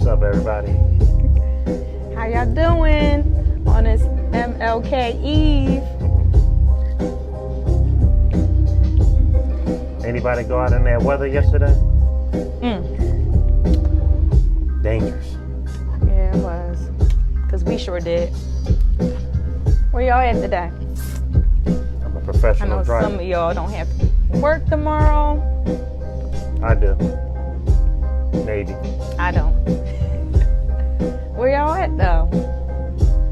What's up, everybody? How y'all doing on this MLK Eve? Anybody go out in that weather yesterday? Dangerous. Yeah, it was. Because we sure did. Where y'all at today? I'm a I professional know driver. some of y'all don't have to work tomorrow. I do. Maybe. I don't. Where y'all at though?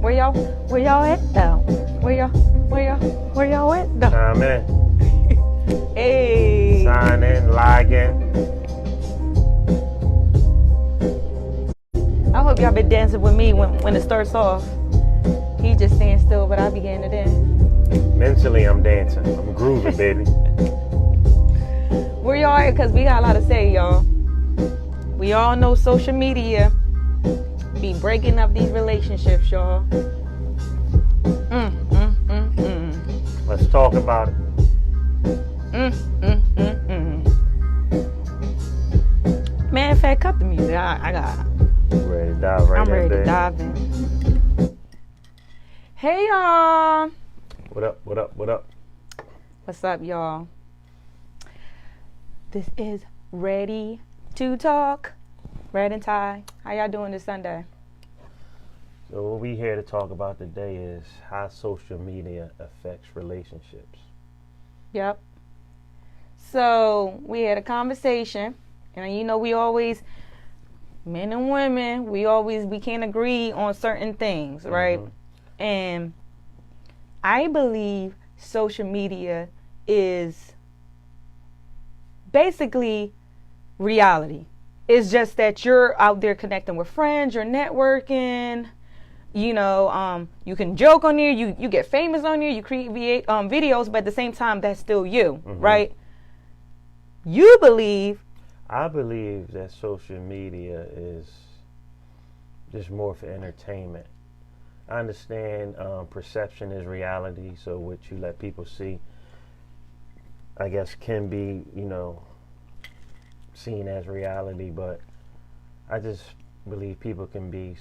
Where y'all at though? Where y'all at though? Chime in. Hey. Sign in, log in. I hope y'all been dancing with me when it starts off. He just stands still, but I began to dance. Mentally, I'm dancing. I'm grooving, baby. Where y'all at? Because we got a lot to say, y'all. We all know social media be breaking up these relationships, y'all. Let's talk about it. Matter of fact, cut the music. I got it. Ready to dive right in, I'm ready baby. to dive in. Hey, y'all. What up, what up, what up? What's up, y'all? This is Ready to Talk. Red and Ty. How y'all doing this Sunday? So what we here to talk about today is how social media affects relationships. Yep. So we had a conversation, and you know we always, men and women, we can't agree on certain things, right? Mm-hmm. And I believe social media is basically reality. It's just that you're out there connecting with friends, you're networking, you know, you can joke on here, you get famous on here, you create videos, but at the same time, that's still you, right? You believe. I believe that social media is just more for entertainment. I understand perception is reality, so what you let people see, I guess, can be, you know, seen as reality, but I just believe people can be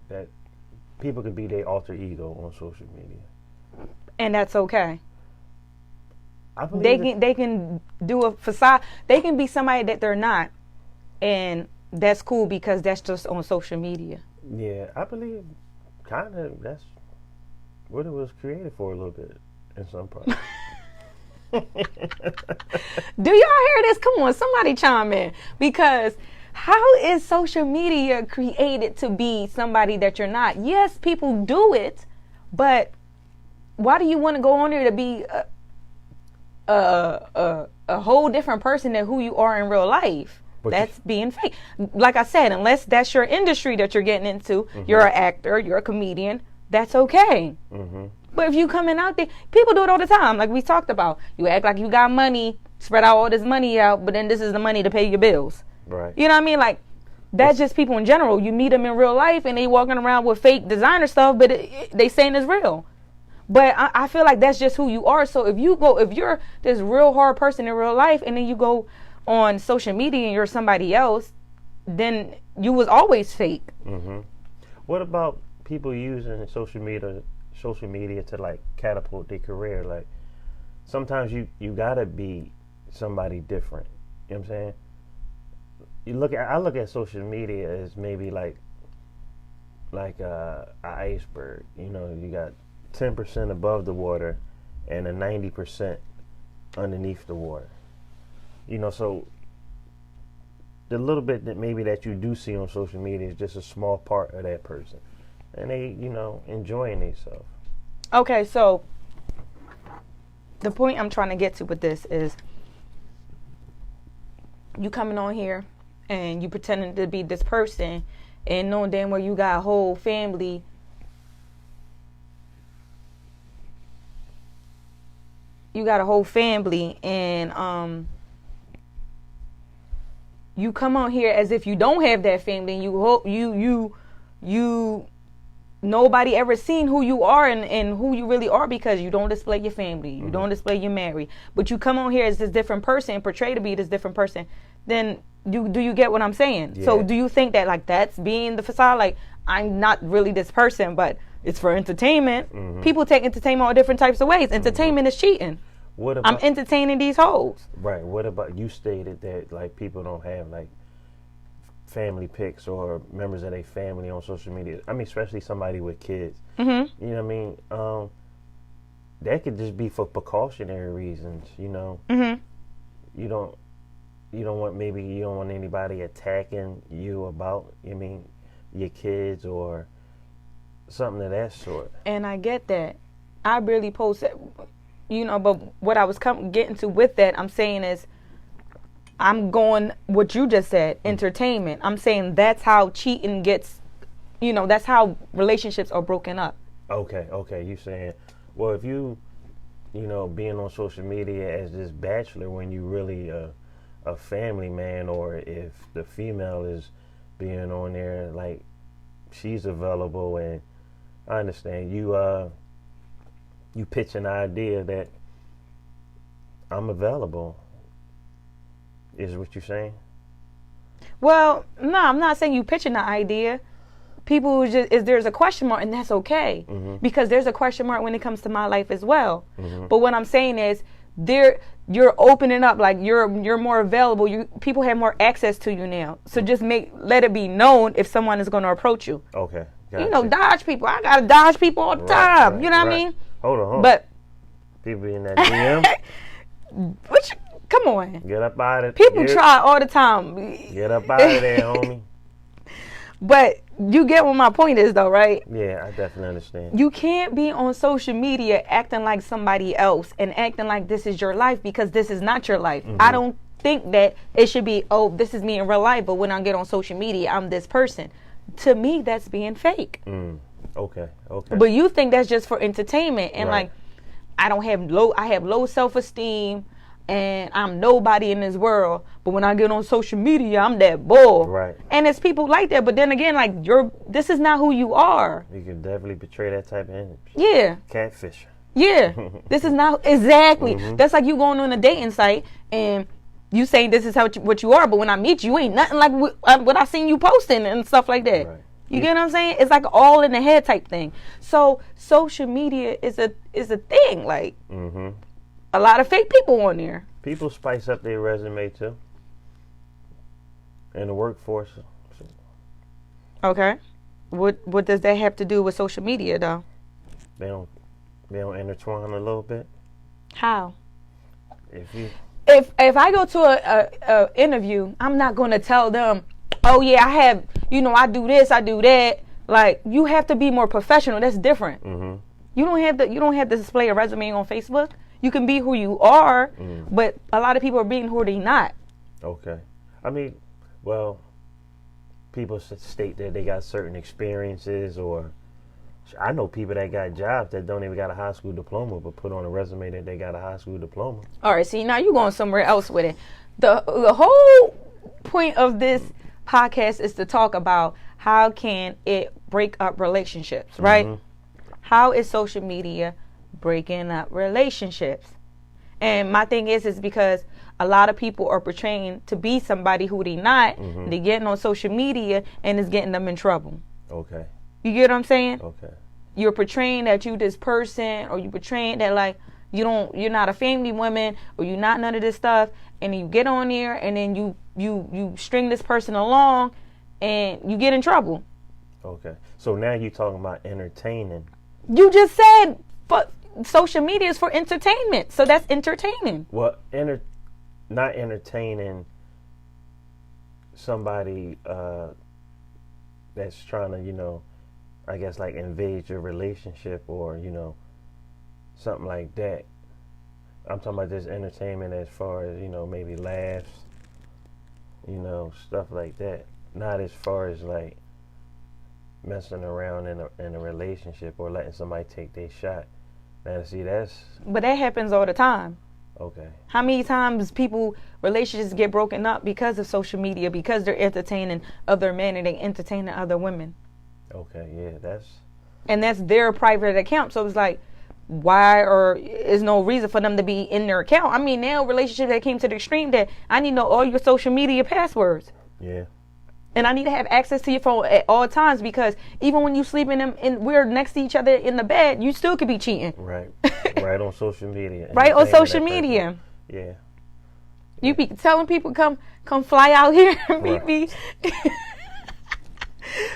their alter ego on social media. And that's okay. I believe They can do a facade. They can be somebody that they're not, and that's cool because that's just on social media. Yeah, I believe kind of that's what it was created for a little bit in some parts. Do y'all hear this? Come on, somebody chime in. Because how is social media created to be somebody that you're not? Yes, people do it, but why do you want to go on there to be a whole different person than who you are in real life? But that's being fake. Like I said, unless that's your industry that you're getting into, you're an actor, you're a comedian, that's okay. But if you coming out there, people do it all the time, like we talked about. You act like you got money, spread out all this money out, but then this is the money to pay your bills. Right. You know what I mean? Like, that's just people in general. You meet them in real life and they walking around with fake designer stuff, but they saying it's real. But I feel like that's just who you are. So if you're this real hard person in real life and then you go on social media and you're somebody else, then you was always fake. What about people using social media to like catapult their career? Like sometimes you gotta be somebody different. You know what I'm saying? I look at social media as maybe like a iceberg. You know, you got 10% above the water and a 90% underneath the water. You know, so the little bit that you do see on social media is just a small part of that person, and they, you know, enjoying themselves. Okay, so the point I'm trying to get to with this is you coming on here and you pretending to be this person and knowing damn well you got a whole family. You got a whole family and you come on here as if you don't have that family and you hope you nobody ever seen who you are and who you really are because you don't display your family. You don't display your married. But you come on here as this different person and portray to be this different person. then do you get what I'm saying? Yeah. So do you think that like that's being the facade? Like I'm not really this person, but it's for entertainment. Mm-hmm. People take entertainment all different types of ways. Entertainment is cheating. What about, I'm entertaining these hoes. right. What about, you stated that like people don't have like family pics or members of their family on social media. I mean, especially somebody with kids. Mm-hmm. You know what I mean? That could just be for precautionary reasons. You know, Mm-hmm. you don't want anybody attacking you about, I mean, your kids or something of that sort. And I get that. I barely post it, you know, but what I was getting to with that, I'm saying is, I'm going what you just said, entertainment. I'm saying that's how cheating gets, you know, that's how relationships are broken up. Okay. You saying, well, if you know, being on social media as this bachelor when you really a family man, or if the female is being on there like she's available, and I understand you pitch an idea that I'm available, is what you're saying? Well, no, I'm not saying you pitching the idea. People there's a question mark, and that's okay, because there's a question mark when it comes to my life as well. But what I'm saying is, you're opening up, like you're more available. People have more access to you now. So just let it be known if someone is going to approach you. Okay. Gotcha. You know, dodge people. I gotta dodge people all the time. Right, you know what right. I mean? Hold on. But people in that DM, come on. get up out of it. People try all the time. Get up out of there, homie. But you get what my point is, though, right? Yeah, I definitely understand. You can't be on social media acting like somebody else and acting like this is your life, because this is not your life. I don't think that it should be, oh, this is me in real life, but when I get on social media, I'm this person. To me, that's being fake. Okay. But you think that's just for entertainment, and Right. like I have low self-esteem, and I'm nobody in this world. But when I get on social media, I'm that bull. Right. And it's people like that. But then again, like this is not who you are. You can definitely portray that type of image. Yeah. Catfisher. Yeah. This is not exactly. That's like you going on a dating site and you saying this is what you are, but when I meet you, ain't nothing like what I seen you posting and stuff like that. Right. You get what I'm saying? It's like all in the head type thing. So social media is a thing. Like a lot of fake people on there. People spice up their resume too. In the workforce. Okay. What does that have to do with social media though? They don't intertwine a little bit. How? If I go to a interview, I'm not going to tell them, oh yeah, I have, you know, I do this, I do that. Like, you have to be more professional. That's different. You don't have to display a resume on Facebook. You can be who you are, but a lot of people are being who they're not. Okay. I mean, well, people state that they got certain experiences, or I know people that got jobs that don't even got a high school diploma, but put on a resume that they got a high school diploma. All right, see, now you're going somewhere else with it. The whole point of this podcast is to talk about how can it break up relationships, right? How is social media breaking up relationships? And my thing is because a lot of people are portraying to be somebody who they not. They're getting on social media and it's getting them in trouble. Okay. You get what I'm saying? Okay. You're portraying that you this person, or you portraying that like you're not a family woman, or you're not none of this stuff, and you get on there and then you string this person along and you get in trouble. Okay. So now you're talking about entertaining. You just said social media is for entertainment, so that's entertaining. Well, not entertaining somebody that's trying to, you know, I guess like invade your relationship, or, you know, something like that. I'm talking about just entertainment as far as, you know, maybe laughs, you know, stuff like that. Not as far as like messing around in a relationship or letting somebody take their shot. Now, see, But that happens all the time. Okay. How many times relationships get broken up because of social media, because they're entertaining other men and they entertaining other women? Okay, yeah, and that's their private account. So it's like, why or is no reason for them to be in their account. I mean, now relationships that came to the extreme that I need to know all your social media passwords. Yeah. And I need to have access to your phone at all times, because even when you sleep we're next to each other in the bed, you still could be cheating. Right. Right on social media. Right on social media. Yeah. You be telling people come fly out here and meet me.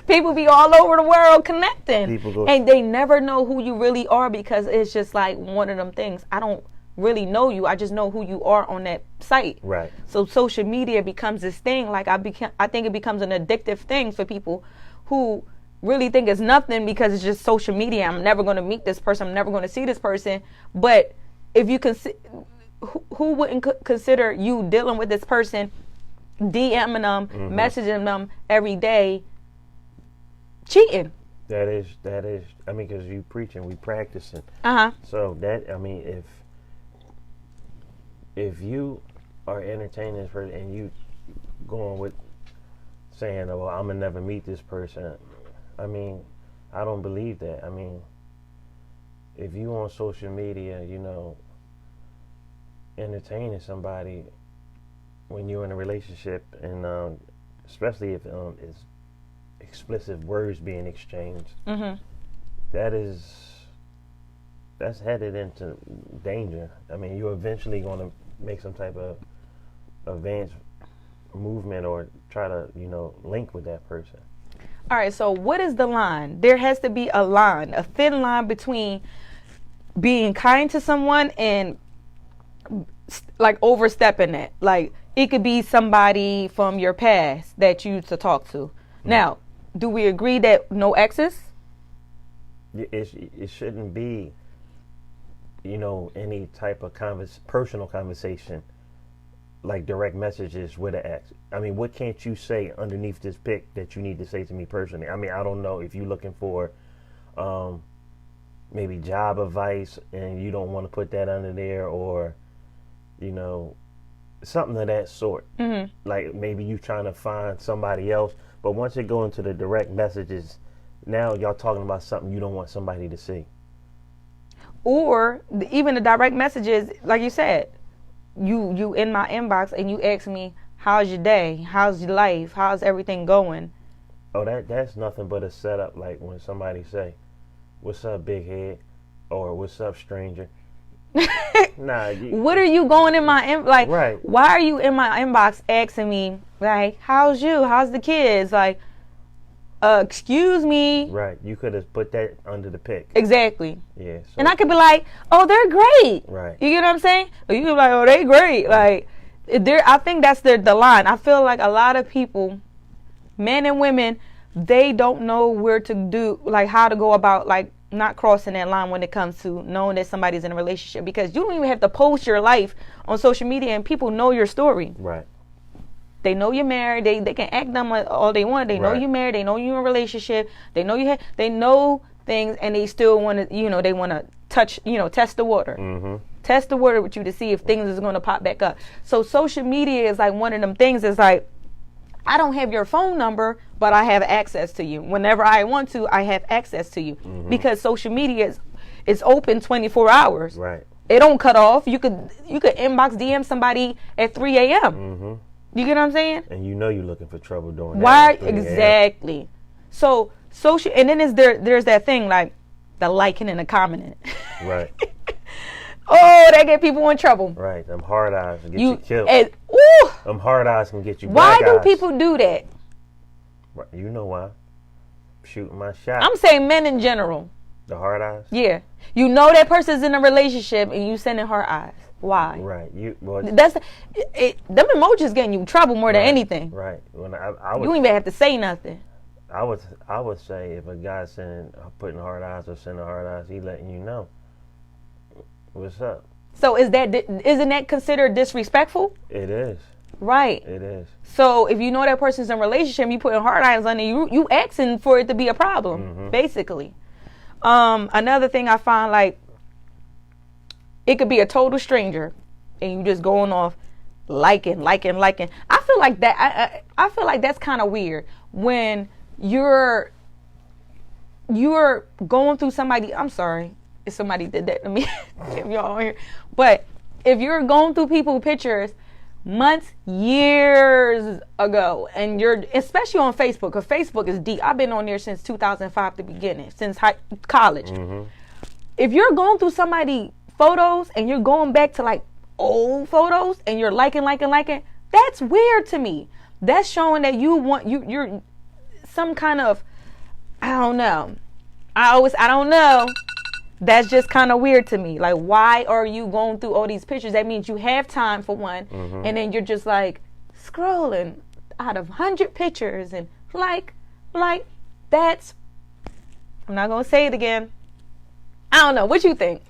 People be all over the world connecting, and they never know who you really are, because it's just like one of them things. I don't really know you. I just know who you are on that site. Right. So social media becomes this thing. Like I think it becomes an addictive thing for people who really think it's nothing because it's just social media. I'm never going to meet this person. I'm never going to see this person. But if you who wouldn't consider you dealing with this person, DMing them, messaging them every day, cheating? That is. I mean, because you preaching, we practicing. So that, I mean, if you are entertaining this person and you going with saying, "Oh, well, I'm gonna never meet this person," I mean, I don't believe that. I mean, if you on social media, entertaining somebody when you're in a relationship, and especially if it's explicit words being exchanged, that's headed into danger. I mean, you're eventually going to make some type of advanced movement or try to, link with that person. All right, so what is the line? There has to be a line, a thin line between being kind to someone and like overstepping it. Like it could be somebody from your past that you used to talk to. Now, do we agree that no exes? It shouldn't be, any type of personal conversation, like direct messages with an ex. I mean, what can't you say underneath this pic that you need to say to me personally? I mean, I don't know if you're looking for maybe job advice and you don't want to put that under there, or, something of that sort. Like maybe you trying to find somebody else, but once it go into the direct messages, now y'all talking about something you don't want somebody to see. Or even the direct messages, like you said, you in my inbox and you ask me, how's your day? How's your life? How's everything going? Oh, that's nothing but a setup. Like when somebody say, what's up, big head? Or what's up, stranger? Nah. What are you going in my like? Right. Why are you in my inbox asking me, like, how's you? How's the kids? Like, excuse me. Right. You could have put that under the pic. Exactly. Yeah. So. And I could be like, oh, they're great. Right. You get what I'm saying? Or you could be like, oh, they great. Like, I think that's the line. I feel like a lot of people, men and women, they don't know where to do, like how to go about, like, not crossing that line when it comes to knowing that somebody's in a relationship, because you don't even have to post your life on social media and people know your story. Right. They know you're married. They can act dumb all they want. They know you're married. They know you're in a relationship. They know they know things, and they still want to, they want to touch, test the water. Test the water with you to see if things is going to pop back up. So social media is like one of them things. It's like, I don't have your phone number, but I have access to you. Whenever I want to, I have access to you, because social media is open 24 hours. Right. It don't cut off. You could inbox DM somebody at 3 a.m. You get what I'm saying? And you're looking for trouble doing that. Why? Exactly. So social, and then there's that thing like the liking and the commenting. Right. Oh, that get people in trouble. Right. Them hard eyes can get you killed. Them hard eyes can get you. Why do people do that? You know why? Shooting my shot. I'm saying men in general. The hard eyes. Yeah. You know that person's in a relationship and you sending hard eyes. Why? Right. Them emojis getting you in trouble more than anything. Right. When I you don't even have to say nothing. I would say if a guy's putting hard eyes or sending hard eyes, he letting you know what's up. So isn't that considered disrespectful? It is. Right. It is. So if you know that person's in a relationship, you putting hard eyes on it, you asking for it to be a problem, basically. Another thing I find, like, it could be a total stranger, and you just going off liking. I feel like that. I feel like that's kind of weird when you're going through somebody. I'm sorry, if somebody did that to me. If y'all are here. But if you're going through people's pictures months, years ago, and you're, especially on Facebook, because Facebook is deep. I've been on there since 2005, the beginning, since college. Mm-hmm. If you're going through somebody's photos and you're going back to like old photos and you're liking, that's weird to me. That's showing that you're some kind of, I don't know. I don't know. That's just kind of weird to me. Like, why are you going through all these pictures? That means you have time for one, mm-hmm. and then you're just like scrolling out of 100 pictures and like that's. I'm not gonna say it again. I don't know. What you think?